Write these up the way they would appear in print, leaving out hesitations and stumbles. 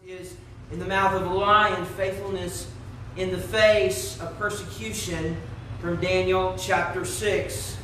is in the mouth of a lion, faithfulness in the face of persecution from Daniel chapter 6.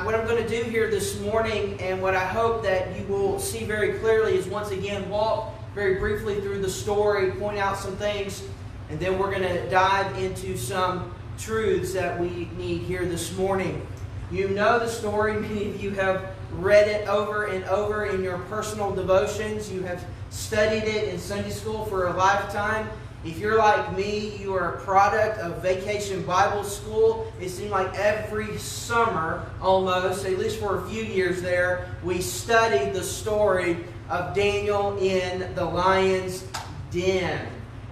What I'm going to do here this morning, and what I hope that you will see very clearly, is once again walk very briefly through the story, point out some things, and then we're going to dive into some truths that we need here this morning. You know the story. Many of you have read it over and over in your personal devotions. You have studied it in Sunday school for a lifetime. If you're like me, you are a product of Vacation Bible School. It seemed like every summer, almost, at least for a few years there, we studied the story of Daniel in the lion's den.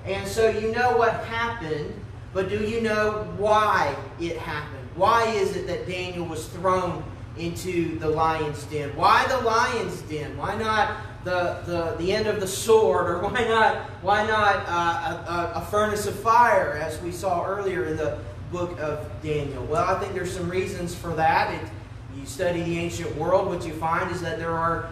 And so you know what happened, but do you know why it happened? Why is it that Daniel was thrown into the lion's den? Why the lion's den? Why not the end of the sword? Or why not a furnace of fire, as we saw earlier in the book of Daniel? Well, I think there's some reasons for that. You study the ancient world, what you find is that there are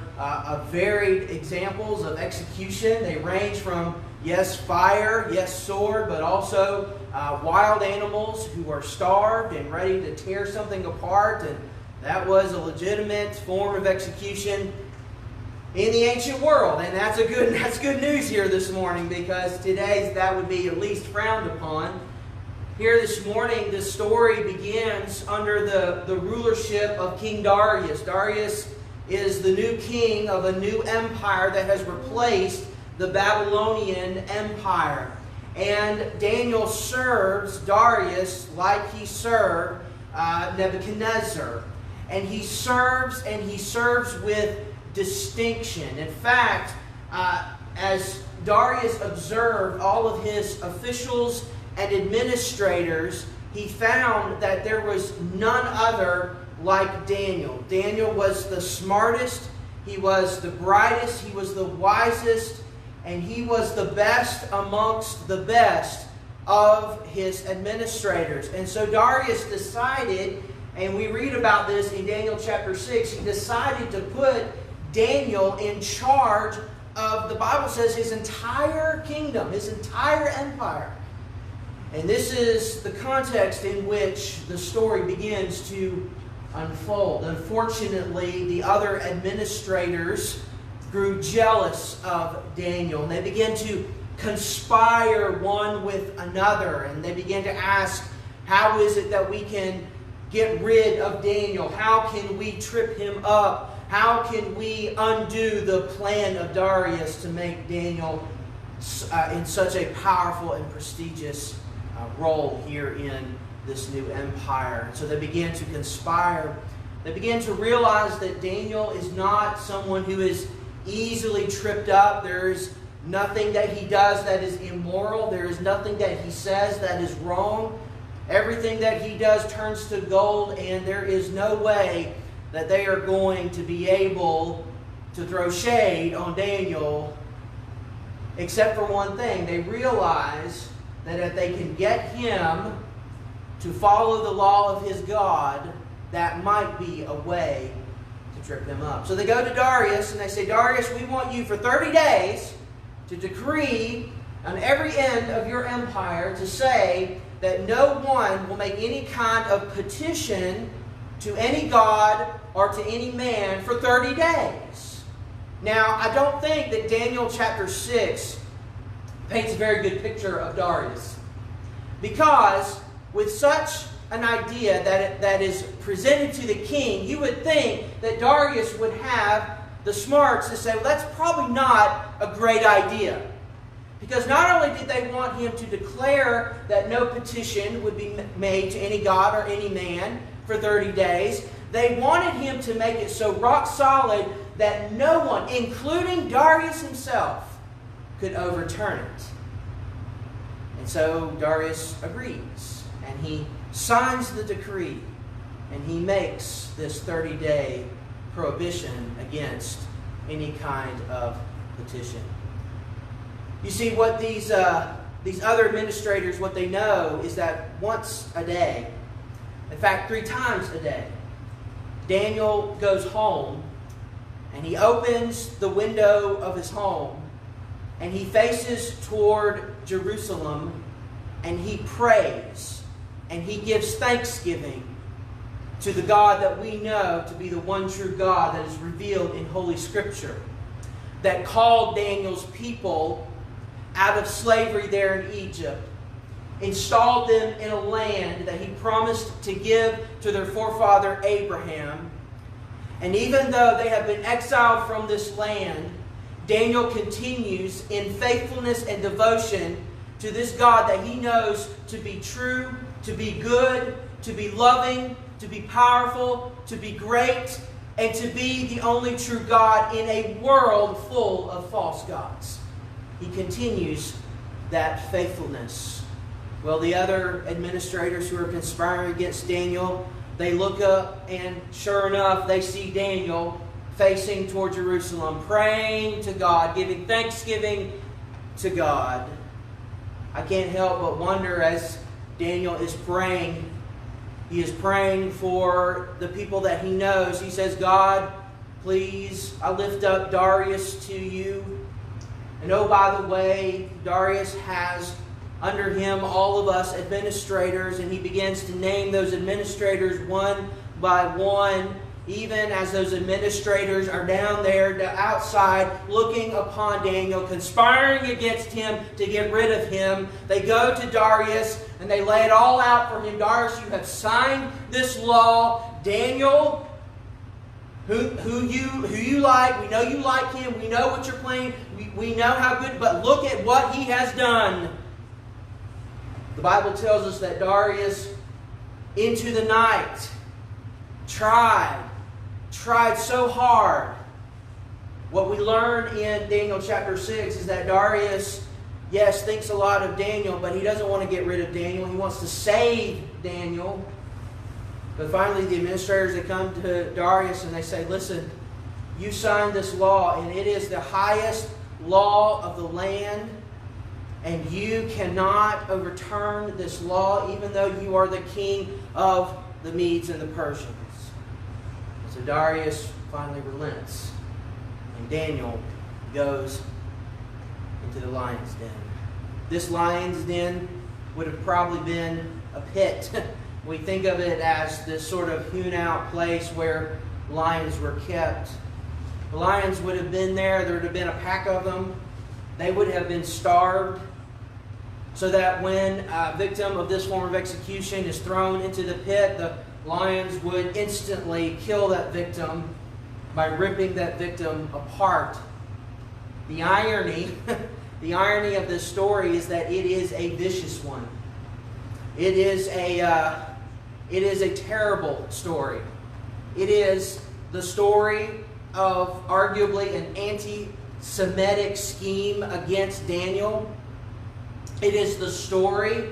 varied examples of execution. They range from, yes, fire, yes, sword, but also wild animals who are starved and ready to tear something apart. And that was a legitimate form of execution in the ancient world. And that's good news here this morning, because today that would be at least frowned upon. Here this morning, this story begins under the rulership of King Darius. Darius is the new king of a new empire that has replaced the Babylonian Empire. And Daniel serves Darius like he served Nebuchadnezzar. And he serves with distinction. In fact, as Darius observed all of his officials and administrators, he found that there was none other like Daniel. Daniel was the smartest, he was the brightest, he was the wisest, and he was the best amongst the best of his administrators. And so Darius decided, and we read about this in Daniel chapter 6, he decided to put Daniel in charge of, the Bible says, his entire kingdom, his entire empire. And this is the context in which the story begins to unfold. Unfortunately, the other administrators grew jealous of Daniel, and they began to conspire one with another, and they began to ask, how is it that we can get rid of Daniel? How can we trip him up? How can we undo the plan of Darius to make Daniel in such a powerful and prestigious role here in this new empire? So they began to conspire. They began to realize that Daniel is not someone who is easily tripped up. There is nothing that he does that is immoral. There is nothing that he says that is wrong. Everything that he does turns to gold, and there is no way that they are going to be able to throw shade on Daniel, except for one thing. They realize that if they can get him to follow the law of his God, that might be a way to trip him up. So they go to Darius and they say, Darius, we want you for 30 days to decree on every end of your empire to say that no one will make any kind of petition to any god or to any man for 30 days. Now, I don't think that Daniel chapter 6 paints a very good picture of Darius, because with such an idea that is presented to the king, you would think that Darius would have the smarts to say, well, that's probably not a great idea. Because not only did they want him to declare that no petition would be made to any god or any man for 30 days, they wanted him to make it so rock solid that no one, including Darius himself, could overturn it. And so Darius agrees, and he signs the decree, and he makes this 30-day prohibition against any kind of petition. You see, what these other administrators, what they know is that once a day, in fact 3 times a day, Daniel goes home and he opens the window of his home and he faces toward Jerusalem, and he prays, and he gives thanksgiving to the God that we know to be the one true God that is revealed in Holy Scripture, that called Daniel's people out of slavery there in Egypt, installed them in a land that he promised to give to their forefather Abraham. And even though they have been exiled from this land, Daniel continues in faithfulness and devotion to this God that he knows to be true, to be good, to be loving, to be powerful, to be great, and to be the only true God in a world full of false gods. He continues that faithfulness. Well, the other administrators who are conspiring against Daniel, they look up and sure enough, they see Daniel facing toward Jerusalem, praying to God, giving thanksgiving to God. I can't help but wonder as Daniel is praying, he is praying for the people that he knows. He says, God, please, I lift up Darius to you. And oh, by the way, Darius has under him all of us administrators, and he begins to name those administrators one by one, even as those administrators are down there outside looking upon Daniel, conspiring against him to get rid of him. They go to Darius and they lay it all out for him. Darius, you have signed this law. Daniel, who you like, we know you like him, we know what you're playing, we know how good, but look at what he has done. The Bible tells us that Darius, into the night, tried so hard. What we learn in Daniel chapter 6 is that Darius, yes, thinks a lot of Daniel, but he doesn't want to get rid of Daniel. He wants to save Daniel. But finally, the administrators, they come to Darius and they say, listen, you signed this law, and it is the highest law of the land, and you cannot overturn this law, even though you are the king of the Medes and the Persians. So Darius finally relents, and Daniel goes into the lion's den. This lion's den would have probably been a pit. We think of it as this sort of hewn-out place where lions were kept. The lions would have been there. There would have been a pack of them. They would have been starved, so that when a victim of this form of execution is thrown into the pit, the lions would instantly kill that victim by ripping that victim apart. The irony of this story is that it is a vicious one. It is a terrible story. It is the story of arguably an anti-Semitic scheme against Daniel. It is the story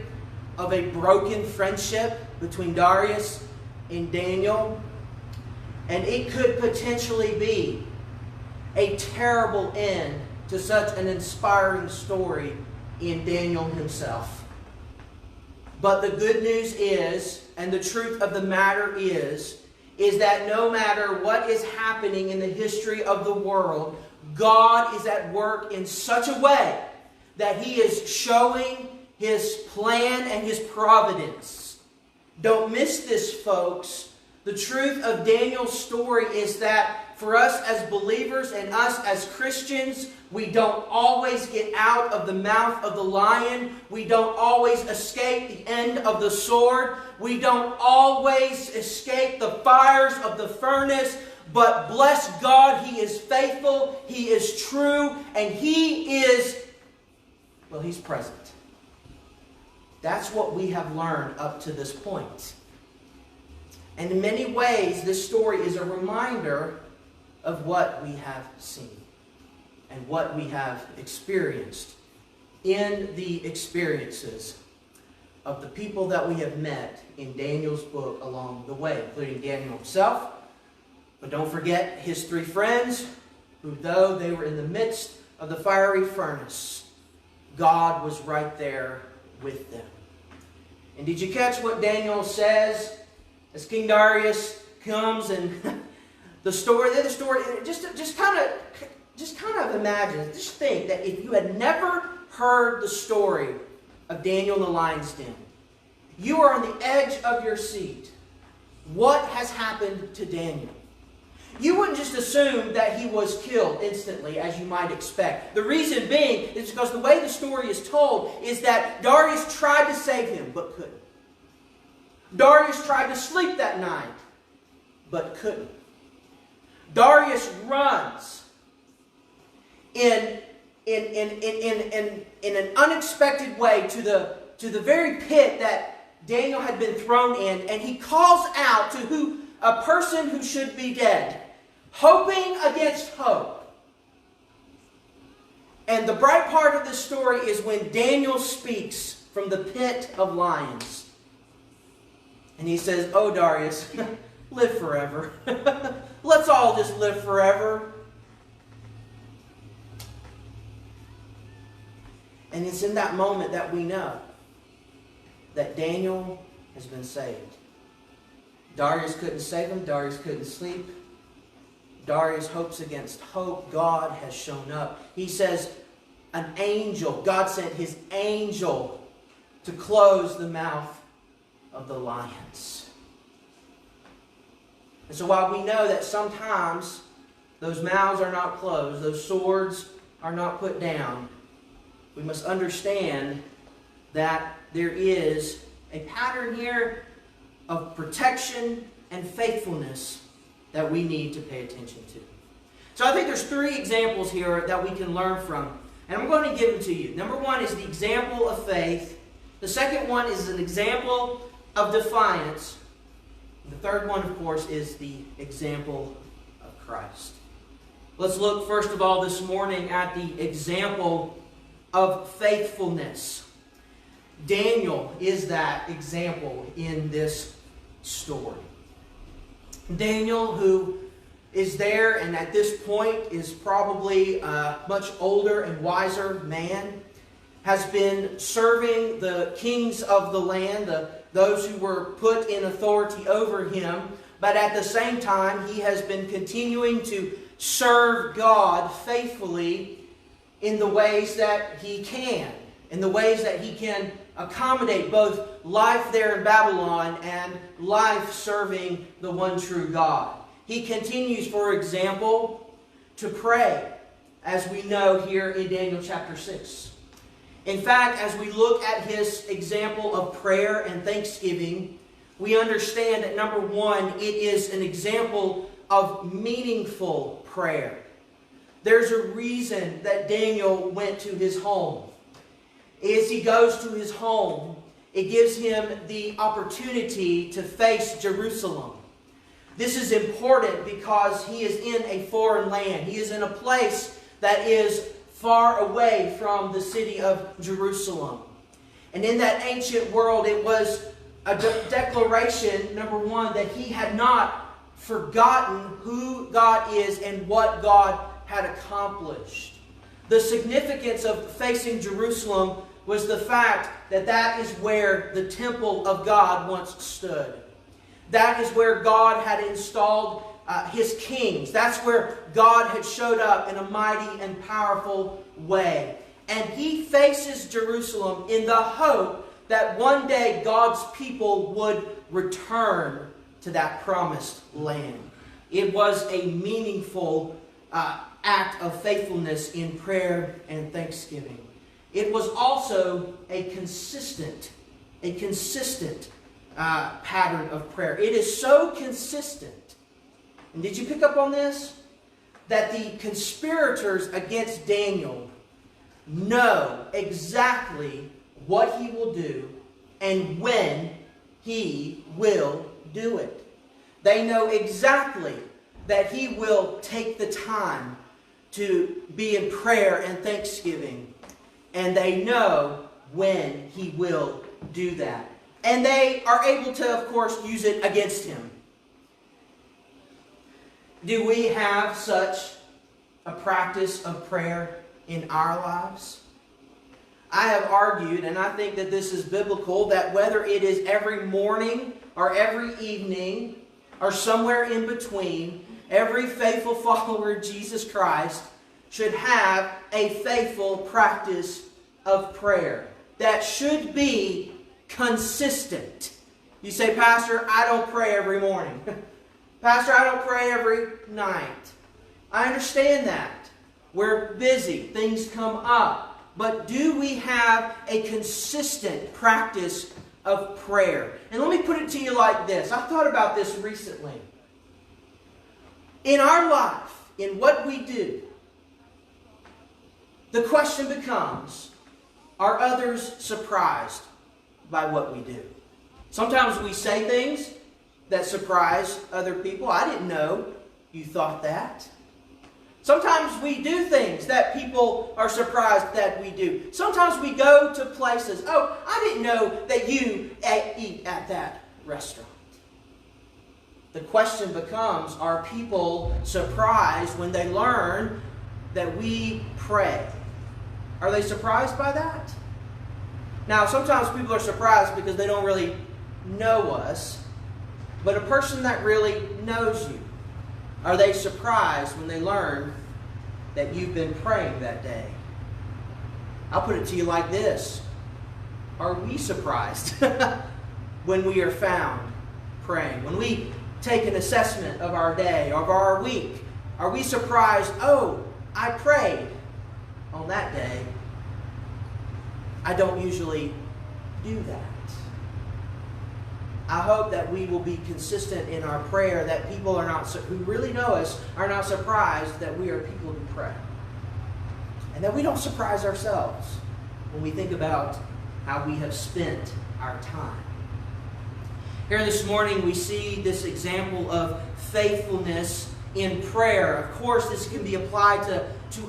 of a broken friendship between Darius and Daniel. And it could potentially be a terrible end to such an inspiring story in Daniel himself. But the good news is, and the truth of the matter is that no matter what is happening in the history of the world, God is at work in such a way that He is showing His plan and His providence. Don't miss this, folks. The truth of Daniel's story is that for us as believers and us as Christians, we don't always get out of the mouth of the lion. We don't always escape the end of the sword. We don't always escape the fires of the furnace. But bless God, He is faithful, He is true, and He is, well, He's present. That's what we have learned up to this point. And in many ways, this story is a reminder of what we have seen and what we have experienced in the experiences of the people that we have met in Daniel's book along the way, including Daniel himself. But don't forget his three friends, who though they were in the midst of the fiery furnace, God was right there with them. And did you catch what Daniel says as King Darius comes and the story just kind just kind of imagine, just think that if you had never heard the story of Daniel in the lion's den, you are on the edge of your seat. What has happened to Daniel? You wouldn't just assume that he was killed instantly, as you might expect. The reason being is because the way the story is told is that Darius tried to save him, but couldn't. Darius tried to sleep that night, but couldn't. Darius runs in an unexpected way to the very pit that Daniel had been thrown in, and he calls out to a person who should be dead, hoping against hope. And the bright part of this story is when Daniel speaks from the pit of lions. And he says, "Oh, Darius, live forever. Let's all just live forever." And it's in that moment that we know that Daniel has been saved. Darius couldn't save him. Darius couldn't sleep. Darius hopes against hope. God has shown up. He says an angel, God sent his angel to close the mouth of the lions. And so while we know that sometimes those mouths are not closed, those swords are not put down, we must understand that there is a pattern here of protection and faithfulness that we need to pay attention to. So I think there's 3 examples here that we can learn from. And I'm going to give them to you. Number 1 is the example of faith. The second one is an example of defiance. And the third one, of course, is the example of Christ. Let's look first of all this morning at the example of faithfulness. Daniel is that example in this story. Daniel, who is there and at this point is probably a much older and wiser man, has been serving the kings of the land, those who were put in authority over him, but at the same time he has been continuing to serve God faithfully in the ways that he can, in the ways that he can accommodate both life there in Babylon and life serving the one true God. He continues, for example, to pray, as we know here in Daniel chapter 6. In fact, as we look at his example of prayer and thanksgiving, we understand that number 1, it is an example of meaningful prayer. There's a reason that Daniel went to his home. As he goes to his home, it gives him the opportunity to face Jerusalem. This is important because he is in a foreign land. He is in a place that is far away from the city of Jerusalem. And in that ancient world, it was a declaration, number 1, that he had not forgotten who God is and what God had accomplished. The significance of facing Jerusalem was the fact that that is where the temple of God once stood. That is where God had installed his kings. That's where God had showed up in a mighty and powerful way. And he faces Jerusalem in the hope that one day God's people would return to that promised land. It was a meaningful act of faithfulness in prayer and thanksgiving. It was also a consistent pattern of prayer. It is so consistent. And did you pick up on this? That the conspirators against Daniel know exactly what he will do and when he will do it. They know exactly that he will take the time to be in prayer and thanksgiving. And they know when he will do that. And they are able to, of course, use it against him. Do we have such a practice of prayer in our lives? I have argued, and I think that this is biblical, that whether it is every morning or every evening or somewhere in between, every faithful follower of Jesus Christ should have a faithful practice of prayer that should be consistent. You say, Pastor, I don't pray every morning. Pastor, I don't pray every night. I understand that. We're busy. Things come up. But do we have a consistent practice of prayer? And let me put it to you like this. I thought about this recently. In our life, in what we do, the question becomes, are others surprised by what we do? Sometimes we say things that surprise other people. I didn't know you thought that. Sometimes we do things that people are surprised that we do. Sometimes we go to places. Oh, I didn't know that you eat at that restaurant. The question becomes, are people surprised when they learn that we pray? Are they surprised by that? Now, sometimes people are surprised because they don't really know us. But a person that really knows you, are they surprised when they learn that you've been praying that day? I'll put it to you like this. Are we surprised when we are found praying? When we take an assessment of our day, of our week, are we surprised, oh, I prayed on that day? I don't usually do that. I hope that we will be consistent in our prayer, that people are not, who really know us are not surprised that we are people who pray. And that we don't surprise ourselves when we think about how we have spent our time. Here this morning we see this example of faithfulness in prayer. Of course, this can be applied to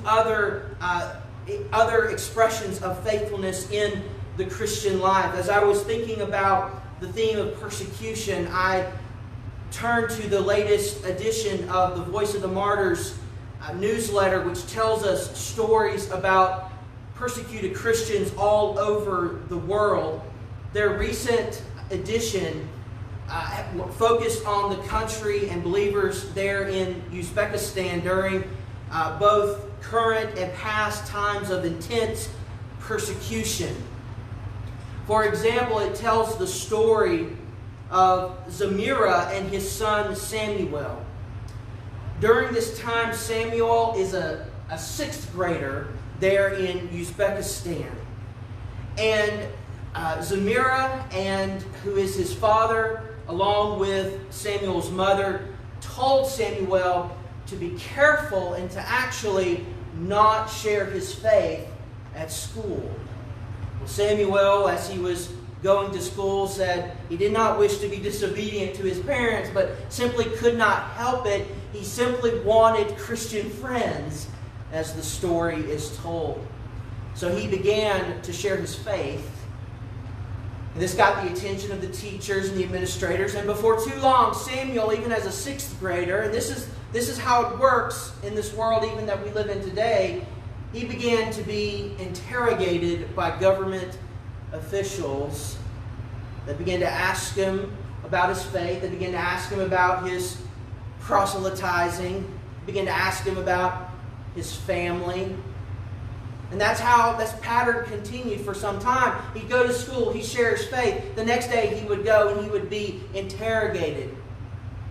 other expressions of faithfulness in the Christian life. As I was thinking about the theme of persecution, I turned to the latest edition of the Voice of the Martyrs newsletter, which tells us stories about persecuted Christians all over the world. Their recent edition focused on the country and believers there in Uzbekistan during both current and past times of intense persecution. For example, it tells the story of Zamira and his son Samuel. During this time, Samuel is a sixth grader there in Uzbekistan. And Zamira, and who is his father, along with Samuel's mother, told Samuel to be careful and to actually not share his faith at school. Well, Samuel, as he was going to school, said he did not wish to be disobedient to his parents, but simply could not help it. He simply wanted Christian friends, as the story is told. So he began to share his faith. And this got the attention of the teachers and the administrators. And before too long, Samuel, even as a sixth grader, and this is how it works in this world even that we live in today, he began to be interrogated by government officials that began to ask him about his faith. They began to ask him about his proselytizing. Began to ask him about his family. And that's how this pattern continued for some time. He'd go to school, he'd share his faith. The next day he would go and he would be interrogated.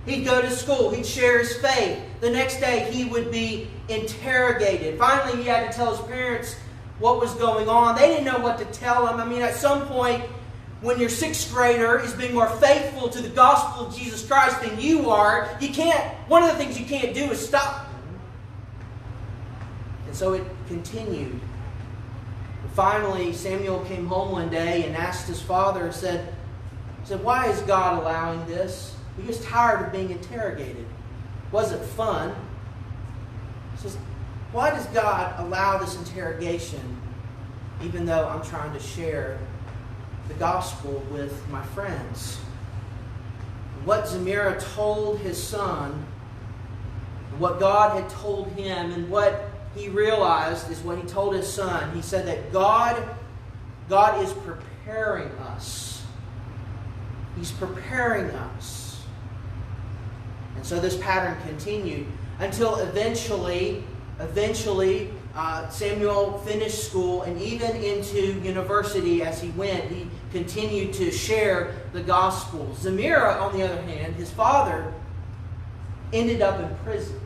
He'd go to school, he'd share his faith. The next day he would be interrogated. Finally, he had to tell his parents what was going on. They didn't know what to tell him. I mean, at some point, when your sixth grader is being more faithful to the gospel of Jesus Christ than you are, one of the things you can't do is stop. And so it continued. Finally, Samuel came home one day and asked his father, said, why is God allowing this? He was tired of being interrogated. It wasn't fun. He says, why does God allow this interrogation even though I'm trying to share the gospel with my friends? What Zamira told his son, what God had told him, and what he realized is what he told his son. He said that God is preparing us. He's preparing us. And so this pattern continued until eventually Eventually, Samuel finished school, and even into university as he went, he continued to share the gospel. Zemira, on the other hand, his father, ended up in prison.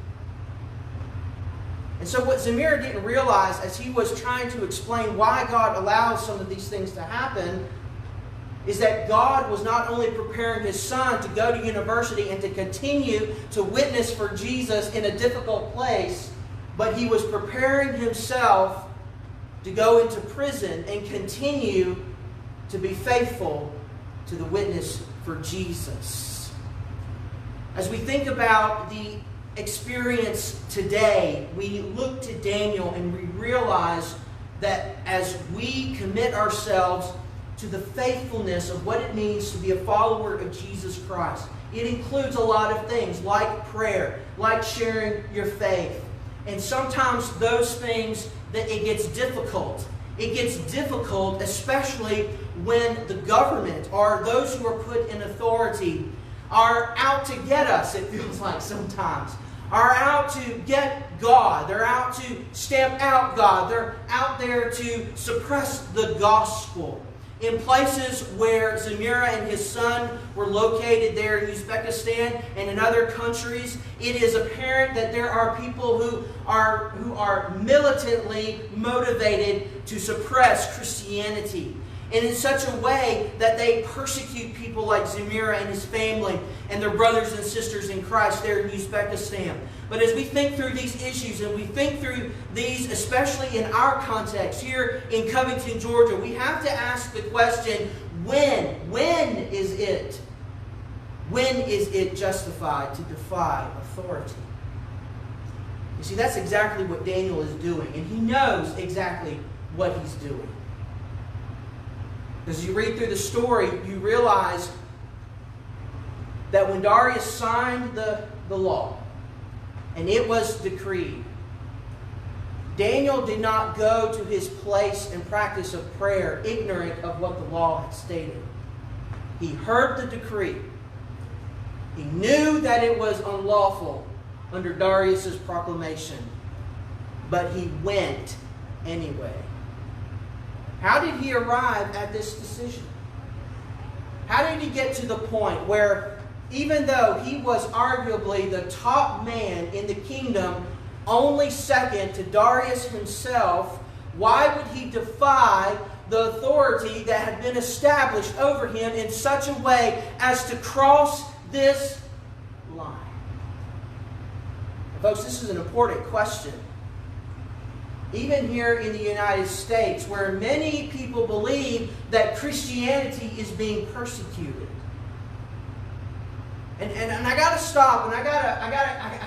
And so what Zemira didn't realize as he was trying to explain why God allows some of these things to happen is that God was not only preparing his son to go to university and to continue to witness for Jesus in a difficult place, but he was preparing himself to go into prison and continue to be faithful to the witness for Jesus. As we think about the experience today, we look to Daniel and we realize that as we commit ourselves to the faithfulness of what it means to be a follower of Jesus Christ, it includes a lot of things like prayer, like sharing your faith. And sometimes those things, that it gets difficult. It gets difficult, especially when the government or those who are put in authority are out to get us, it feels like sometimes. Are out to get God. They're out to stamp out God. They're out there to suppress the gospel. In places where Zemira and his son were located there in Uzbekistan and in other countries, it is apparent that there are people who are militantly motivated to suppress Christianity. And in such a way that they persecute people like Zemira and his family and their brothers and sisters in Christ there in Uzbekistan. But as we think through these issues and we think through these, especially in our context here in Covington, Georgia, we have to ask the question, when? When is it? When is it justified to defy authority? You see, that's exactly what Daniel is doing, and he knows exactly what he's doing. As you read through the story, you realize that when Darius signed the law, and it was decreed, Daniel did not go to his place and practice of prayer ignorant of what the law had stated. He heard the decree. He knew that it was unlawful under Darius's proclamation, but he went anyway. How did he arrive at this decision? How did he get to the point where, even though he was arguably the top man in the kingdom, only second to Darius himself, why would he defy the authority that had been established over him in such a way as to cross this line? And folks, this is an important question. Even here in the United States, where many people believe that Christianity is being persecuted. And I got to stop, and I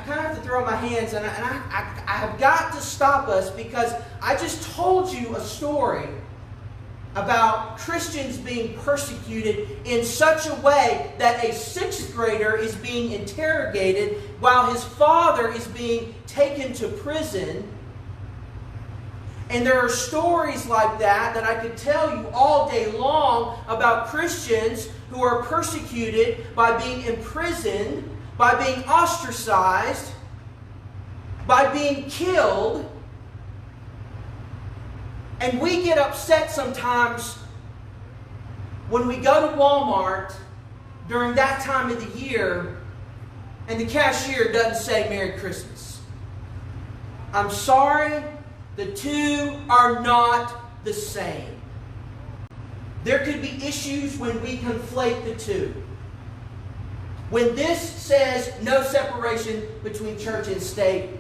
kind of have to throw up my hands, and I have got to stop us, because I just told you a story about Christians being persecuted in such a way that a 6th grader is being interrogated while his father is being taken to prison. And there are stories like that I could tell you all day long about Christians who are persecuted by being imprisoned, by being ostracized, by being killed. And we get upset sometimes when we go to Walmart during that time of the year and the cashier doesn't say Merry Christmas. I'm sorry, the two are not the same. There could be issues when we conflate the two. When this says no separation between church and state,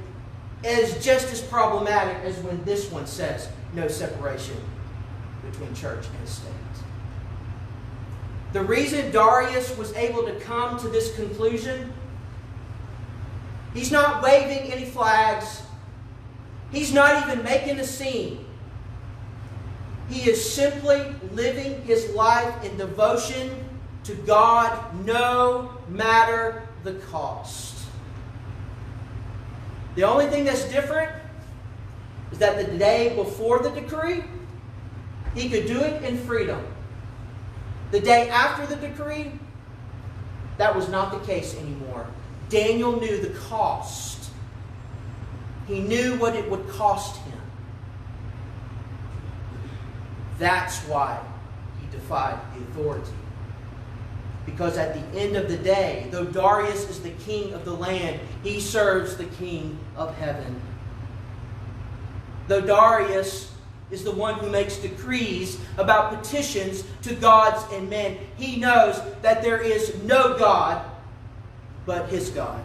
it is just as problematic as when this one says no separation between church and state. The reason Darius was able to come to this conclusion, he's not waving any flags. He's not even making a scene. He is simply living his life in devotion to God, no matter the cost. The only thing that's different is that the day before the decree, he could do it in freedom. The day after the decree, that was not the case anymore. Daniel knew the cost He knew what it would cost him. That's why he defied the authority. Because at the end of the day, though Darius is the king of the land, he serves the king of heaven. Though Darius is the one who makes decrees about petitions to gods and men, he knows that there is no God but his God.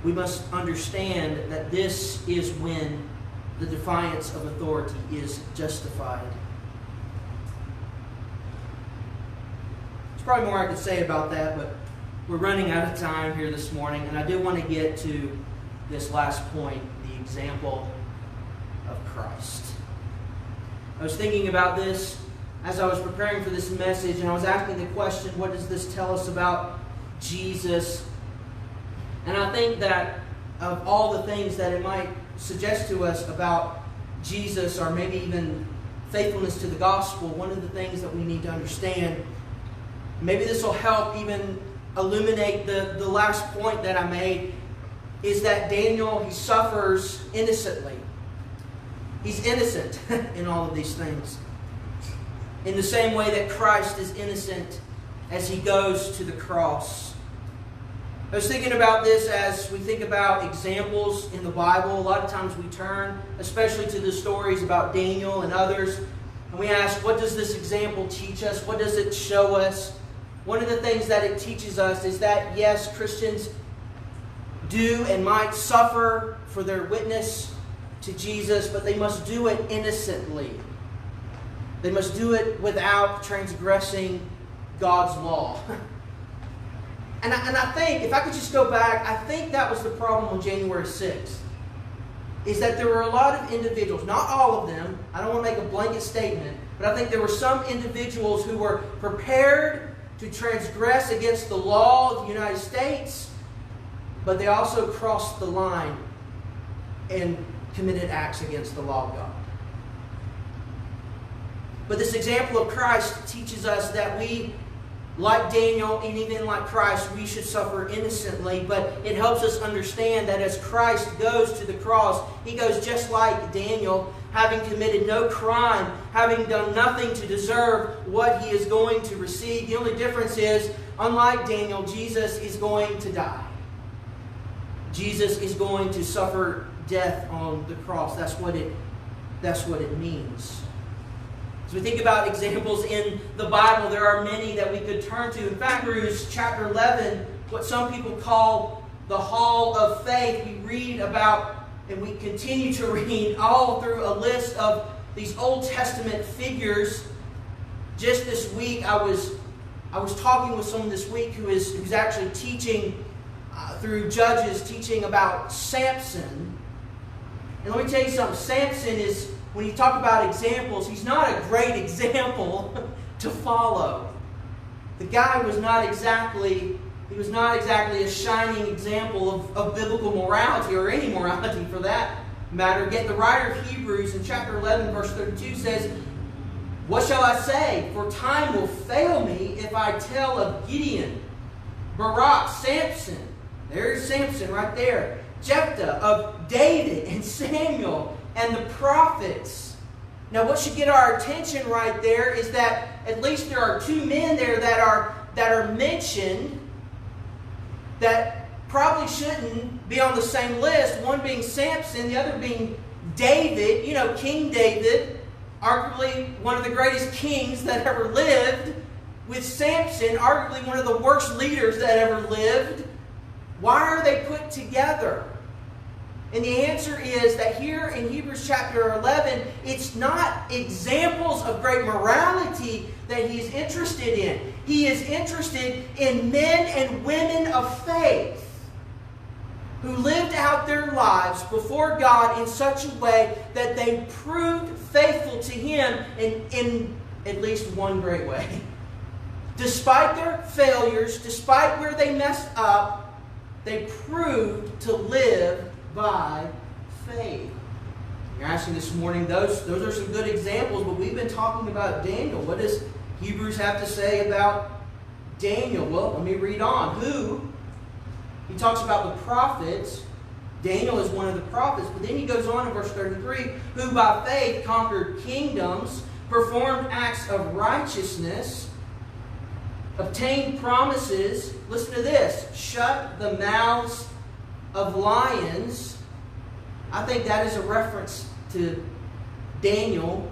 We must understand that this is when the defiance of authority is justified. There's probably more I could say about that, but we're running out of time here this morning, and I do want to get to this last point, the example of Christ. I was thinking about this as I was preparing for this message, and I was asking the question, what does this tell us about Jesus? And I think that of all the things that it might suggest to us about Jesus, or maybe even faithfulness to the gospel, one of the things that we need to understand, maybe this will help even illuminate the last point that I made, is that Daniel, he suffers innocently. He's innocent in all of these things. In the same way that Christ is innocent as he goes to the cross. I was thinking about this as we think about examples in the Bible. A lot of times we turn, especially to the stories about Daniel and others, and we ask, what does this example teach us? What does it show us? One of the things that it teaches us is that, yes, Christians do and might suffer for their witness to Jesus, but they must do it innocently. They must do it without transgressing God's law. And I think, if I could just go back, I think that was the problem on January 6th. Is that there were a lot of individuals, not all of them, I don't want to make a blanket statement, but I think there were some individuals who were prepared to transgress against the law of the United States, but they also crossed the line and committed acts against the law of God. But this example of Christ teaches us that we, like Daniel and even like Christ, we should suffer innocently, but it helps us understand that as Christ goes to the cross, he goes just like Daniel, having committed no crime, having done nothing to deserve what he is going to receive. The only difference is, unlike Daniel, Jesus is going to die. Jesus is going to suffer death on the cross. That's what it means. As we think about examples in the Bible, there are many that we could turn to. In fact, Hebrews chapter 11, what some people call the Hall of Faith, we read about, and we continue to read all through a list of these Old Testament figures. Just this week, I was talking with someone this week who's actually teaching through Judges, teaching about Samson. And let me tell you something. Samson is, when you talk about examples, he's not a great example to follow. The guy was not exactly a shining example of biblical morality, or any morality for that matter. Yet the writer of Hebrews in chapter 11, verse 32 says, "What shall I say? For time will fail me if I tell of Gideon, Barak, Samson." There's Samson right there. Jephthah, of David and Samuel and the prophets. Now, what should get our attention right there is that at least there are two men there that are mentioned that probably shouldn't be on the same list. One being Samson, the other being David. You know, King David, arguably one of the greatest kings that ever lived, with Samson, arguably one of the worst leaders that ever lived. Why are they put together? And the answer is that here in Hebrews chapter 11, it's not examples of great morality that he's interested in. He is interested in men and women of faith who lived out their lives before God in such a way that they proved faithful to him in at least one great way. Despite their failures, despite where they messed up, they proved to live by faith. You're asking this morning, those are some good examples, but we've been talking about Daniel. What does Hebrews have to say about Daniel? Well, let me read on. Who, He talks about the prophets. Daniel is one of the prophets. But then he goes on in verse 33, who by faith conquered kingdoms, performed acts of righteousness, obtained promises. Listen to this. Shut the mouths of lions. I think that is a reference to Daniel.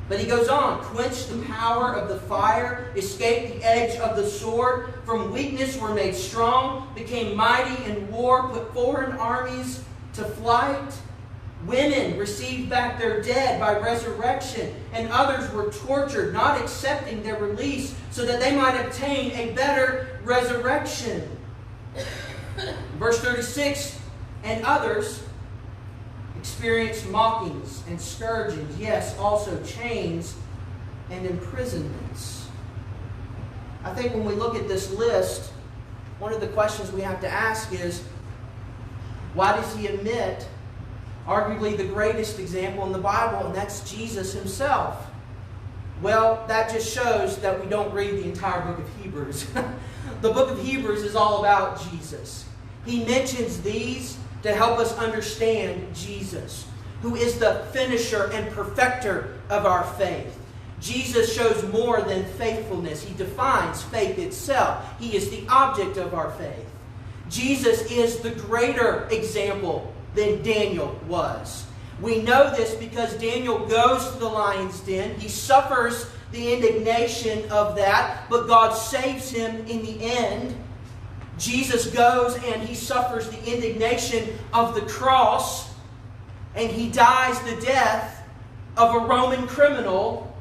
But he goes on. Quenched the power of the fire, escaped the edge of the sword, from weakness were made strong, became mighty in war, put foreign armies to flight. Women received back their dead by resurrection, and others were tortured, not accepting their release, so that they might obtain a better resurrection. Verse 36, and others experienced mockings and scourgings, yes, also chains and imprisonments. I think when we look at this list, one of the questions we have to ask is, why does he omit arguably the greatest example in the Bible, and that's Jesus himself? Well, that just shows that we don't read the entire book of Hebrews. The book of Hebrews is all about Jesus. He mentions these to help us understand Jesus, who is the finisher and perfecter of our faith. Jesus shows more than faithfulness. He defines faith itself. He is the object of our faith. Jesus is the greater example than Daniel was. We know this because Daniel goes to the lion's den. He suffers the indignation of that, but God saves him in the end. Jesus goes and he suffers the indignation of the cross, and he dies the death of a Roman criminal,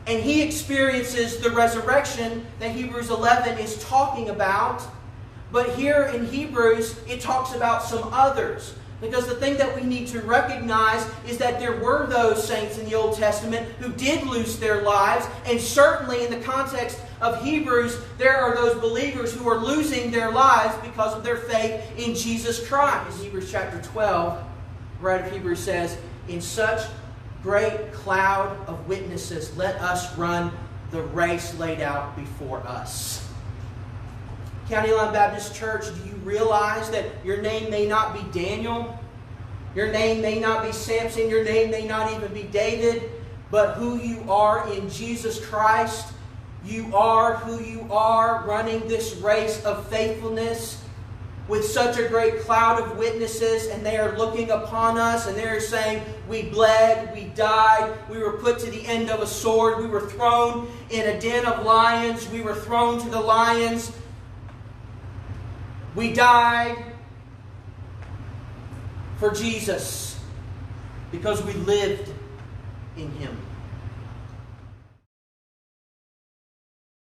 and he experiences the resurrection that Hebrews 11 is talking about. But here in Hebrews, it talks about some others. Because the thing that we need to recognize is that there were those saints in the Old Testament who did lose their lives. And certainly in the context of Hebrews, there are those believers who are losing their lives because of their faith in Jesus Christ. In Hebrews chapter 12, the writer of Hebrews says, in such great cloud of witnesses, let us run the race laid out before us. County Line Baptist Church, do you realize that your name may not be Daniel? Your name may not be Samson. Your name may not even be David. But who you are in Jesus Christ, you are who you are, running this race of faithfulness with such a great cloud of witnesses, and they are looking upon us, and they are saying, we bled, we died, we were put to the end of a sword, we were thrown in a den of lions, we were thrown to the lions. We died for Jesus because we lived in Him.